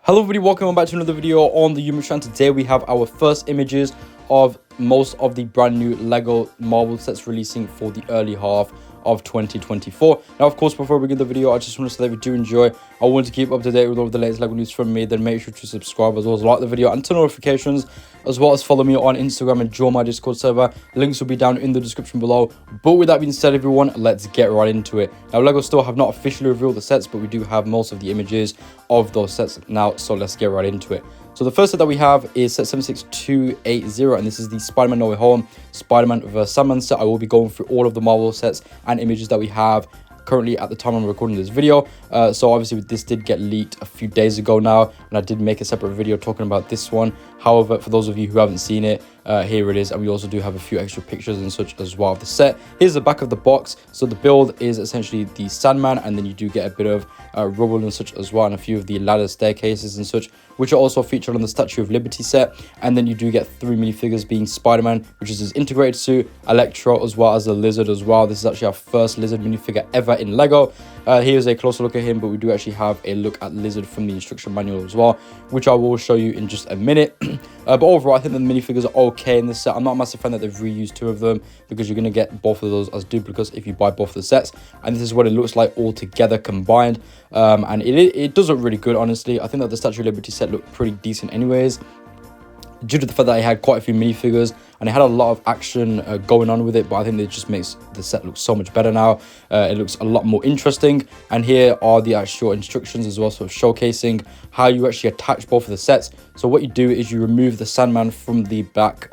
Hello everybody, welcome back to another video on the Human Strand. Today we have our first images of most of the brand new Lego Marvel sets releasing for the early half of 2024. Now, of course, before we begin the video, I just want to say that if you do enjoy, I want to keep up to date with all of the latest Lego news from me, then make sure to subscribe as well as like the video and turn notifications, as well as follow me on Instagram and join my Discord server. Links will be down in the description below. But with that being said, everyone, let's get right into it. Now, Lego still have not officially revealed the sets, but we do have most of the images of those sets now, so let's get right into it. So the first set that we have is set 76280, and this is the SpiderMan No Home SpiderMan vs. Sandman set. I will be going through all of the Marvel sets and images that we have currently at the time I'm recording this video. So obviously this did get leaked a few days ago now, and I did make a separate video talking about this one. However, for those of you who haven't seen it, here it is, and we also do have a few extra pictures and such as well of the set. Here's the back of the box. So the build is essentially the Sandman, and then you do get a bit of rubble and such as well, and a few of the ladder staircases and such, which are also featured on the Statue of Liberty set. And then you do get 3 minifigures, being Spider-Man, which is his integrated suit, Electro, as well as the Lizard as well. This is actually our first Lizard minifigure ever in Lego. Here's a closer look at him, but we do actually have a look at Lizard from the instruction manual as well, which I will show you in just a minute. But overall, I think the minifigures are okay in this set. I'm not a massive fan that they've reused 2 of them, because you're going to get both of those as duplicates if you buy both the sets. And this is what it looks like all together combined. And it does look really good, honestly. I think that the Statue of Liberty set looked pretty decent anyways, due to the fact that it had quite a few minifigures and it had a lot of action going on with it. But I think it just makes the set look so much better now. It looks a lot more interesting. And here are the actual instructions as well, sort of showcasing how you actually attach both of the sets. So what you do is you remove the Sandman from the black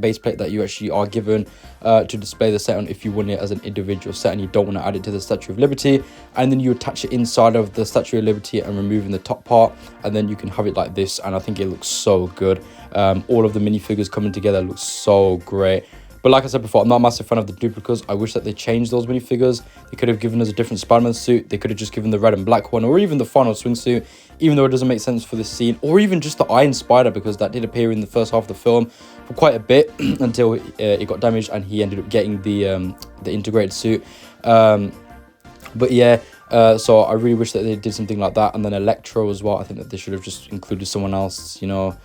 base plate that you actually are given to display the set on if you want it as an individual set and you don't want to add it to the Statue of Liberty. And then you attach it inside of the Statue of Liberty and removing the top part, and then you can have it like this, and I think it looks so good. All of the minifigures coming together looks so great. But like I said before, I'm not a massive fan of the duplicates. I wish that they changed those minifigures. They could have given us a different Spider-Man suit. They could have just given the red and black one, or even the final swimsuit, even though it doesn't make sense for this scene, or even just the Iron Spider, because that did appear in the first half of the film for quite a bit until it got damaged and he ended up getting the integrated suit. But yeah, so I really wish that they did something like that. And then Electro as well. I think that they should have just included someone else, you know,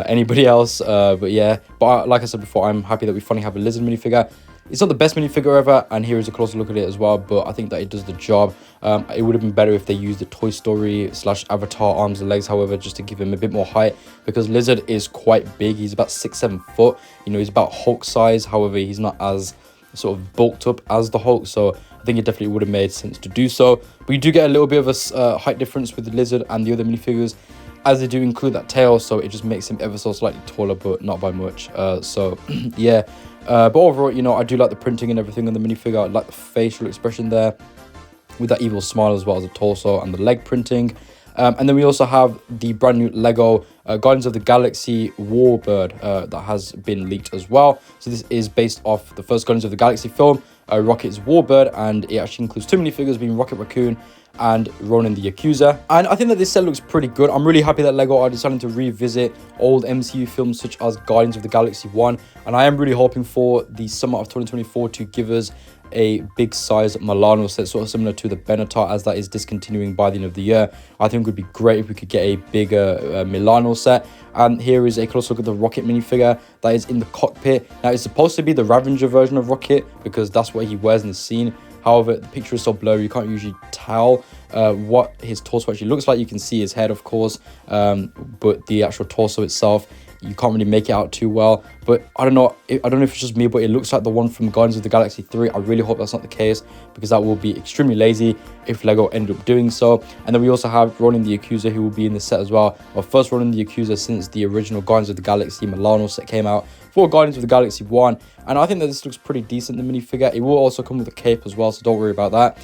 anybody else. But yeah, like I said before, I'm happy that we finally have a Lizard minifigure. It's not the best minifigure ever, and here is a closer look at it as well, but I think that it does the job. It would have been better if they used the Toy Story / Avatar arms and legs, however, just to give him a bit more height, because Lizard is quite big. He's about 6-7 foot. You know, he's about Hulk size. However, he's not as sort of bulked up as the Hulk, so I think it definitely would have made sense to do so. But you do get a little bit of a height difference with the Lizard and the other minifigures, as they do include that tail, so it just makes him ever so slightly taller, but not by much. So yeah, but overall, you know, I do like the printing and everything on the minifigure. I like the facial expression there with that evil smile, as well as the torso and the leg printing. And then we also have the brand new Lego Guardians of the Galaxy Warbird that has been leaked as well. So this is based off the first Guardians of the Galaxy film, Rocket's Warbird, and it actually includes 2 minifigures, being Rocket, Raccoon, and Ronan the Yakuza. And I think that this set looks pretty good. I'm really happy that Lego are deciding to revisit old MCU films such as Guardians of the Galaxy 1, and I am really hoping for the summer of 2024 to give us a big size Milano set, sort of similar to the Benatar, as that is discontinuing by the end of the year. I think it would be great if we could get a bigger Milano set. And here is a close look at the Rocket minifigure that is in the cockpit. Now, it's supposed to be the Ravager version of Rocket, because that's what he wears in the scene. However, the picture is so blurry, you can't usually tell what his torso actually looks like. You can see his head, of course, but the actual torso itself, you can't really make it out too well. But I don't know if it's just me, but it looks like the one from Guardians of the Galaxy 3. I really hope that's not the case, because that will be extremely lazy if Lego ended up doing so. And then we also have Ronan the Yakuza, who will be in the set as well. Our first Ronan the Yakuza since the original Guardians of the Galaxy Milano set came out for Guardians of the Galaxy 1. And I think that this looks pretty decent, the minifigure. It will also come with a cape as well, so don't worry about that.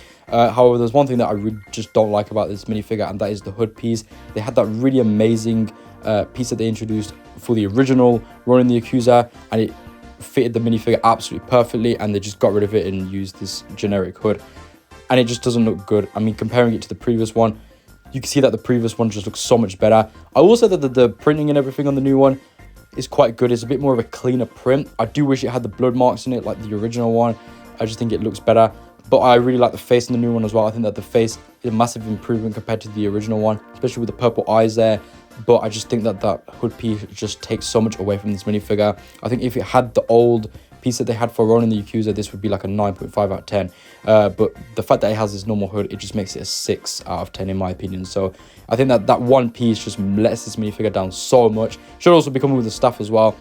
However, there's one thing that I really just don't like about this minifigure, and that is the hood piece. They had that really amazing piece that they introduced for the original Ronan the Yakuza, and it fitted the minifigure absolutely perfectly, and they just got rid of it and used this generic hood, and it just doesn't look good. I mean, comparing it to the previous one, you can see that the previous one just looks so much better. I will say that the printing and everything on the new one is quite good. It's a bit more of a cleaner print. I do wish it had the blood marks in it like the original one. I just think it looks better. But I really like the face in the new one as well. I think that the face is a massive improvement compared to the original one, especially with the purple eyes there. but I just think that that hood piece just takes so much away from this minifigure. I think if it had the old piece that they had for Ronin the Yakuza, this would be like a 9.5 out of 10. But the fact that it has this normal hood, it just makes it a 6 out of 10 in my opinion. So I think that that one piece just lets this minifigure down so much. Should also be coming with the staff as well.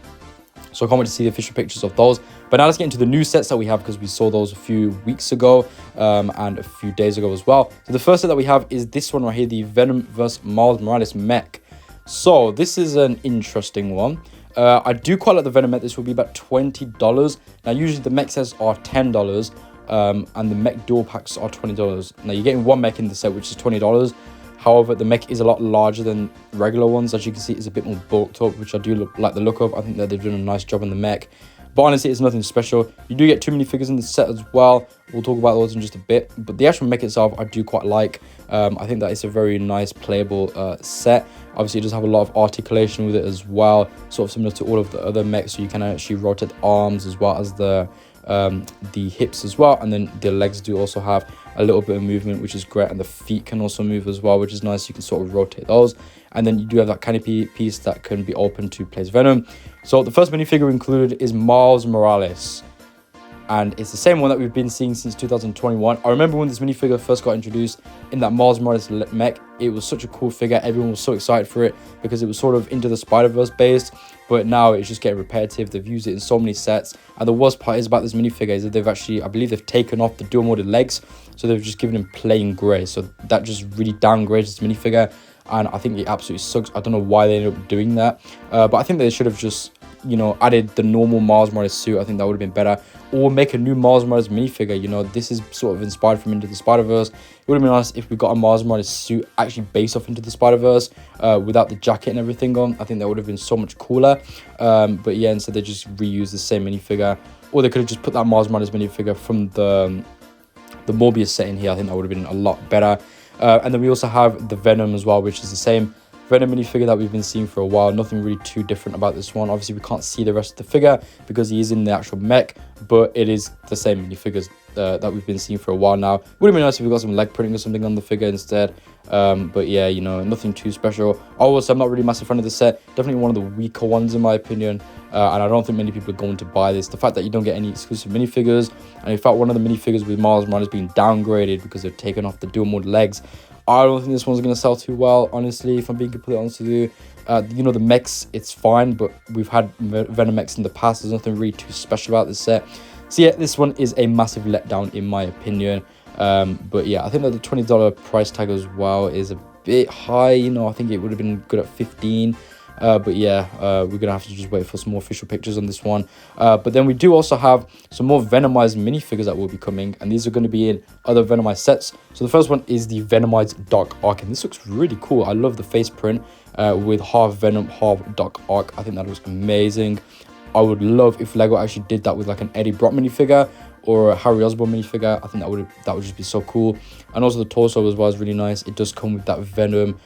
So I can't wait to see the official pictures of those. But now let's get into the new sets that we have, because we saw those a few weeks ago and a few days ago as well. So the first set that we have is this one right here, the Venom vs. Miles Morales mech. So this is an interesting one. I do quite like the Venom mech. This will be about $20. Now usually the mech sets are $10 and the mech dual packs are $20. Now you're getting one mech in the set, which is $20. However, the mech is a lot larger than regular ones. As you can see, it's a bit more bulked up, which I do like the look of. I think that they've done a nice job on the mech. But honestly, it's nothing special. You do get 2 minifigures in the set as well. We'll talk about those in just a bit. But the actual mech itself, I do quite like. I think that it's a very nice playable set. Obviously, it does have a lot of articulation with it as well. Sort of similar to all of the other mechs. So you can actually rotate the arms as well as the hips as well, and then the legs do also have a little bit of movement, which is great, and the feet can also move as well, which is nice. You can sort of rotate those, and then you do have that canopy piece that can be open to place Venom. So the first minifigure included is Miles Morales, and it's the same one that we've been seeing since 2021. I remember when this minifigure first got introduced in that Miles Morales mech, it was such a cool figure. Everyone was so excited for it because it was sort of into the Spider-Verse based, but now it's just getting repetitive. They've used it in so many sets, and the worst part is about this minifigure is that they've actually, I believe they've taken off the dual molded legs, so they've just given him plain grey. So that just really downgrades this minifigure, and I think it absolutely sucks. I don't know why they ended up doing that, but I think they should have just, you know, added the normal Miles Morales suit. I think that would have been better, or make a new Miles Morales minifigure. You know, this is sort of inspired from Into the Spider-Verse. It would have been nice if we got a Miles Morales suit actually based off Into the Spider-Verse without the jacket and everything on. I think that would have been so much cooler. But yeah, instead they just reused the same minifigure, or they could have just put that Miles Morales minifigure from the Morbius set in here. I think that would have been a lot better. And then we also have the Venom as well, which is the same Venom minifigure that we've been seeing for a while. Nothing really too different about this one. Obviously, we can't see the rest of the figure because he is in the actual mech, but it is the same minifigures that we've been seeing for a while now. Would have been nice if we got some leg printing or something on the figure instead. But yeah, you know, nothing too special. Also, I'm not really a massive fan of the set. Definitely one of the weaker ones in my opinion. And I don't think many people are going to buy this. The fact that you don't get any exclusive minifigures, and in fact, one of the minifigures with Miles Morales being downgraded because they've taken off the dual mold legs, I don't think this one's going to sell too well, honestly, if I'm being completely honest with you. You know, the mechs, it's fine, but we've had Venom mechs in the past. There's nothing really too special about this set. So yeah, this one is a massive letdown in my opinion. But yeah, I think that the $20 price tag as well is a bit high. You know, I think it would have been good at 15. But yeah, we're gonna have to just wait for some more official pictures on this one. But then we do also have some more Venomized minifigures that will be coming, and these are going to be in other Venomized sets. So the first one is the Venomized Doc Ock, and this looks really cool. I love the face print with half Venom, half Doc Ock. I think that looks amazing. I would love if Lego actually did that with like an Eddie Brock minifigure or a Harry Osborn minifigure. I think that would just be so cool. And also the torso as well is really nice. It does come with that Venom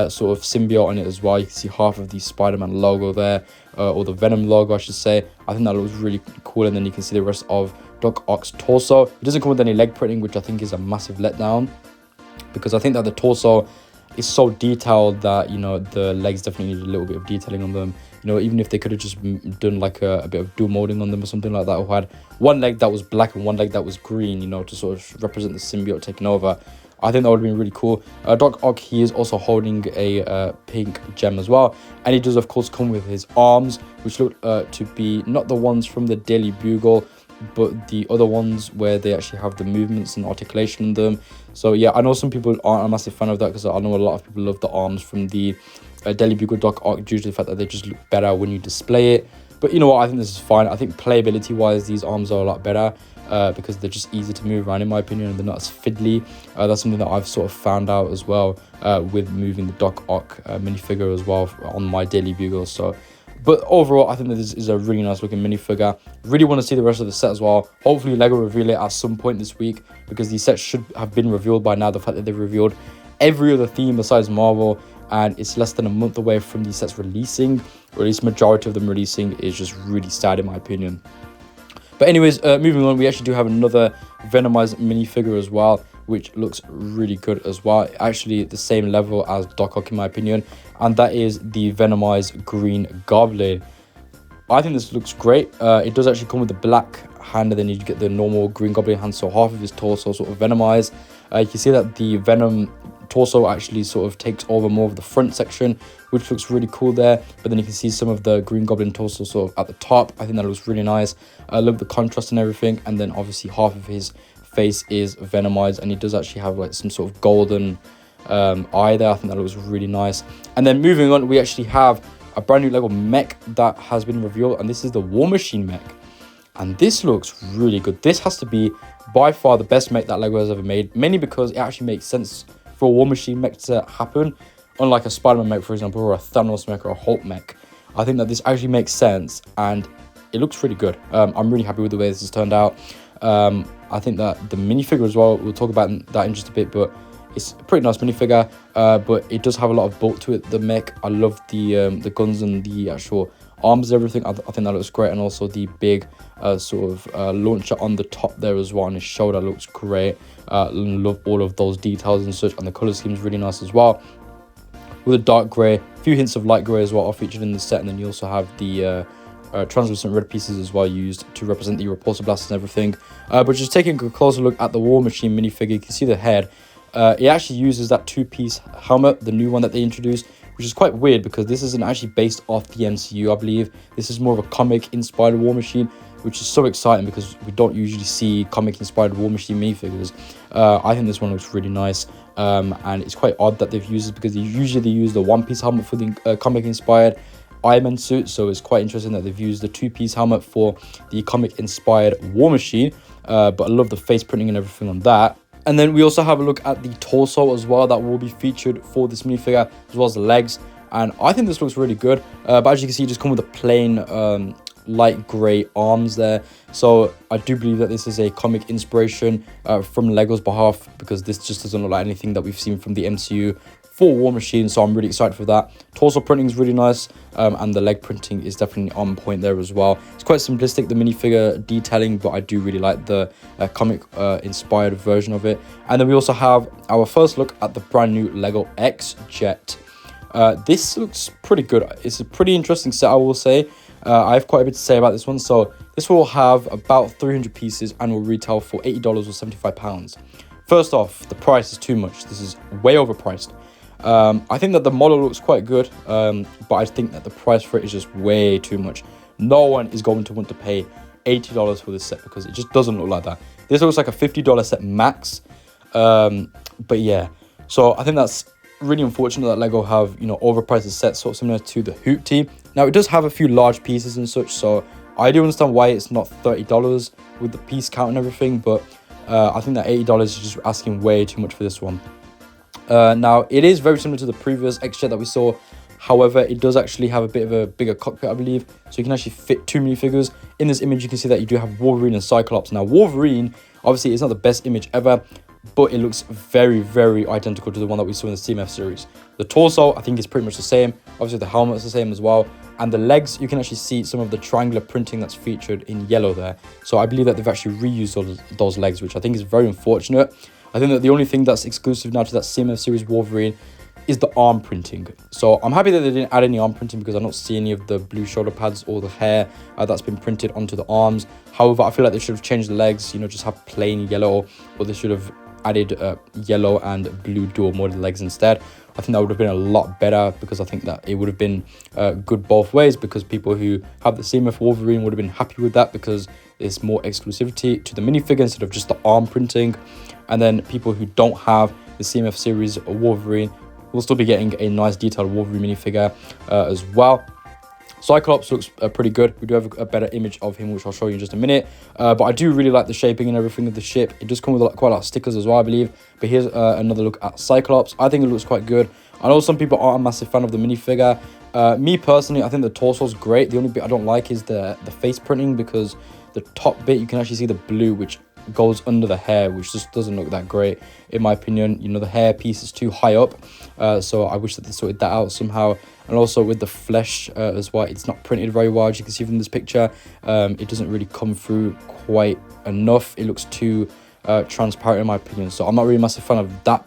sort of symbiote on it as well. You can see half of the Spider-Man logo there, or the Venom logo I should say. I think that looks really cool, and then you can see the rest of Doc Ock's torso. It doesn't come with any leg printing, which I think is a massive letdown, because I think that the torso is so detailed that, you know, the legs definitely need a little bit of detailing on them. You know, even if they could have just done like a bit of dual molding on them or something like that, or had one leg that was black and one leg that was green, you know, to sort of represent the symbiote taking over, I think that would have been really cool. Doc Ock, he is also holding a pink gem as well, and he does of course come with his arms, which look to be not the ones from the Daily Bugle, but the other ones where they actually have the movements and articulation in them. So yeah, I know some people aren't a massive fan of that, because I know a lot of people love the arms from the Daily Bugle Doc Ock due to the fact that they just look better when you display it. But you know what, I think this is fine. I think playability wise, these arms are a lot better because they're just easy to move around in my opinion, and they're not as fiddly. That's something that I've sort of found out as well with moving the Doc Ock minifigure as well on my Daily Bugle. So, but overall, I think that this is a really nice looking minifigure. Really want to see the rest of the set as well. Hopefully Lego reveal it at some point this week, because these sets should have been revealed by now. The fact that they've revealed every other theme besides Marvel, and it's less than a month away from these sets releasing, or at least majority of them releasing, is just really sad in my opinion. But anyways, moving on, we actually do have another Venomized minifigure as well, which looks really good as well. Actually, the same level as Doc Ock in my opinion. and that is the Venomized Green Goblin. I think this looks great. It does actually come with the black hand, and then you get the normal Green Goblin hand, so half of his torso sort of venomized. You can see that the Venom torso actually sort of takes over more of the front section, which looks really cool there. But then you can see some of the Green Goblin torso sort of at the top. I think that looks really nice. I love the contrast and everything. And then obviously half of his face is venomized, and he does actually have like some sort of golden eye there. I think that looks really nice. And then moving on, we actually have a brand new Lego mech that has been revealed, and this is the War Machine mech. And this looks really good. This has to be by far the best mech that Lego has ever made, mainly because it actually makes sense for a War Machine mech to happen, unlike a Spider-Man mech, for example, or a Thanos mech or a Hulk mech. I think that this actually makes sense, and it looks really good. I'm really happy with the way this has turned out. I think that the minifigure as well, we'll talk about that in just a bit, but it's a pretty nice minifigure, but it does have a lot of bulk to it, the mech. I love the guns and the actual arms and everything. I think that looks great, and also the big sort of launcher on the top there as well on his shoulder looks great. Love all of those details and such, and the color scheme is really nice as well, with a dark gray, a few hints of light gray as well are featured in the set. And then you also have the translucent red pieces as well, used to represent the repulsor blasters and everything. But just taking a closer look at the War Machine minifigure, you can see the head. It actually uses that two-piece helmet, the new one that they introduced, which is quite weird because this isn't actually based off the MCU, I believe. This is more of a comic-inspired War Machine, which is so exciting because we don't usually see comic-inspired War Machine minifigures. I think this one looks really nice, and it's quite odd that they've used this because they usually use the one-piece helmet for the comic-inspired Iron Man suit, so it's quite interesting that they've used the two-piece helmet for the comic-inspired War Machine, but I love the face printing and everything on that. And then we also have a look at the torso as well that will be featured for this minifigure, as well as the legs. And I think this looks really good. But as you can see, it just comes with a plain light grey arms there. So I do believe that this is a comic inspiration from Lego's behalf, because this just doesn't look like anything that we've seen from the MCU for War Machine. So I'm really excited for that. Torso printing is really nice, and the leg printing is definitely on point there as well. It's quite simplistic, the minifigure detailing, but I do really like the comic inspired version of it. And then we also have our first look at the brand new Lego X Jet. This looks pretty good. It's a pretty interesting set, I will say. I have quite a bit to say about this one. So this will have about 300 pieces and will retail for $80 or £75. First off, the price is too much. This is way overpriced. I think that the model looks quite good, but I think that the price for it is just way too much. No one is going to want to pay $80 for this set because it just doesn't look like that. This looks like a $50 set max. But yeah, so I think that's really unfortunate that Lego have, you know, overpriced the set, sort of similar to the Hoot Team. Now, it does have a few large pieces and such, so I do understand why it's not $30 with the piece count and everything, but I think that $80 is just asking way too much for this one. Now, it is very similar to the previous X-Jet that we saw. However, it does actually have a bit of a bigger cockpit, I believe, so you can actually fit two minifigures. In this image, you can see that you do have Wolverine and Cyclops. Now, Wolverine, obviously, is not the best image ever, but it looks very, very identical to the one that we saw in the CMF series. The torso, I think, is pretty much the same. Obviously, the helmet's the same as well. And the legs, you can actually see some of the triangular printing that's featured in yellow there. So I believe that they've actually reused those legs, which I think is very unfortunate. I think that the only thing that's exclusive now to that CMF series Wolverine is the arm printing. So I'm happy that they didn't add any arm printing because I don't see any of the blue shoulder pads or the hair that's been printed onto the arms. However, I feel like they should have changed the legs, you know, just have plain yellow, or they should have added yellow and blue dual model legs instead. I think that would have been a lot better, because I think that it would have been good both ways, because people who have the CMF Wolverine would have been happy with that because there's more exclusivity to the minifigure instead of just the arm printing. And then people who don't have the CMF series Wolverine will still be getting a nice detailed Wolverine minifigure as well. Cyclops looks pretty good. We do have a better image of him, which I'll show you in just a minute. But I do really like the shaping and everything of the ship. It does come with quite a lot of stickers as well, I believe. But here's another look at Cyclops. I think it looks quite good. I know some people aren't a massive fan of the minifigure. Me personally, I think the torso is great. The only bit I don't like is the face printing, because the top bit, you can actually see the blue, which goes under the hair, which just doesn't look that great in my opinion. You know, the hair piece is too high up, so I wish that they sorted that out somehow. And also with the flesh as well, it's not printed very well, as you can see from this picture. It doesn't really come through quite enough. It looks too transparent in my opinion, so I'm not really a massive fan of that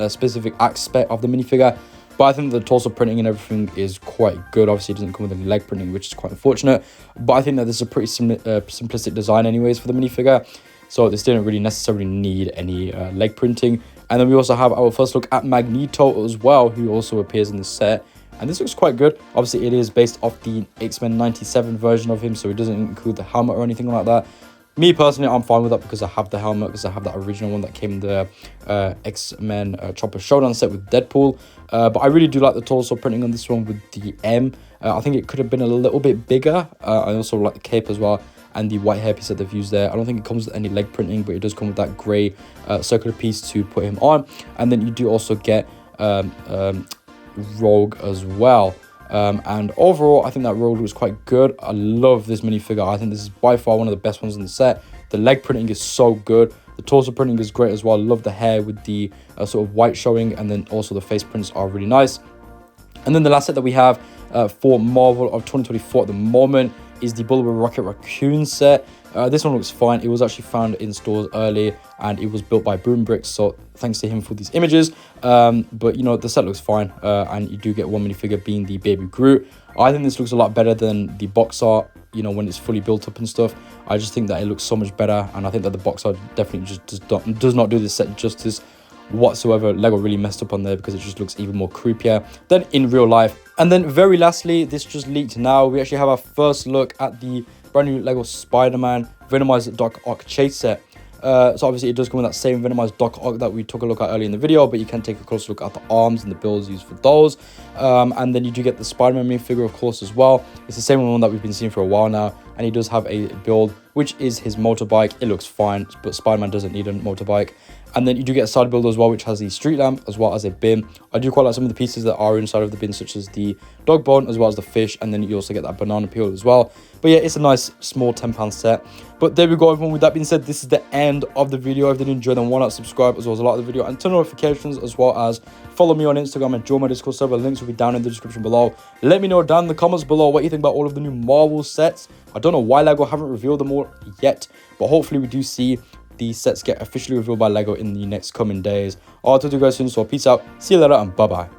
specific aspect of the minifigure. But I think the torso printing and everything is quite good. Obviously, it doesn't come with any leg printing, which is quite unfortunate. But I think that this is a pretty simplistic design anyways for the minifigure. So this didn't really necessarily need any leg printing. And then we also have our first look at Magneto as well, who also appears in the set. And this looks quite good. Obviously, it is based off the X-Men 97 version of him, so it doesn't include the helmet or anything like that. Me personally, I'm fine with that because I have the helmet, because I have that original one that came in the X-Men Chopper Showdown set with Deadpool. But I really do like the torso printing on this one with the M. I think it could have been a little bit bigger. I also like the cape as well, and the white hairpiece that they've used there. I don't think it comes with any leg printing, but it does come with that grey circular piece to put him on. And then you do also get Rogue as well. And overall, I think that Rogue looks quite good. I love this minifigure. I think this is by far one of the best ones in the set. The leg printing is so good. The torso printing is great as well. I love the hair with the sort of white showing, and then also the face prints are really nice. And then the last set that we have for Marvel of 2024 at the moment is the Bullet Rocket Raccoon set. This one looks fine. It was actually found in stores early, and it was built by Boom Bricks, so thanks to him for these images. But you know, the set looks fine, and you do get one minifigure being the Baby Groot. I think this looks a lot better than the box art, you know, when it's fully built up and stuff. I just think that it looks so much better, and I think that the box art definitely just does not do this set justice whatsoever. Lego really messed up on there because it just looks even more creepier than in real life. And then very lastly, this just leaked now, we actually have our first look at the brand new Lego Spider-Man Venomised Doc Ock chase set. So obviously it does come with that same Venomised Doc Ock that we took a look at earlier in the video, but you can take a closer look at the arms and the builds used for those. And then you do get the Spider-Man minifigure, of course, as well. It's the same one that we've been seeing for a while now, and he does have a build, which is his motorbike. It looks fine, but Spider-Man doesn't need a motorbike. And then you do get a side build as well, which has the street lamp as well as a bin. I do quite like some of the pieces that are inside of the bin, such as the dog bone as well as the fish, and then you also get that banana peel as well. But yeah, it's a nice small £10 set. But there we go, everyone. With that being said, this is the end of the video. If you did enjoy, then why not subscribe as well as like the video and turn notifications, as well as follow me on Instagram and join my Discord server. Links will be down in the description below. Let me know down in the comments below what you think about all of the new Marvel sets. I don't know why Lego haven't revealed them all yet, but hopefully we do see these sets get officially revealed by Lego in the next coming days. I'll talk to you guys soon, so peace out, see you later, and bye bye.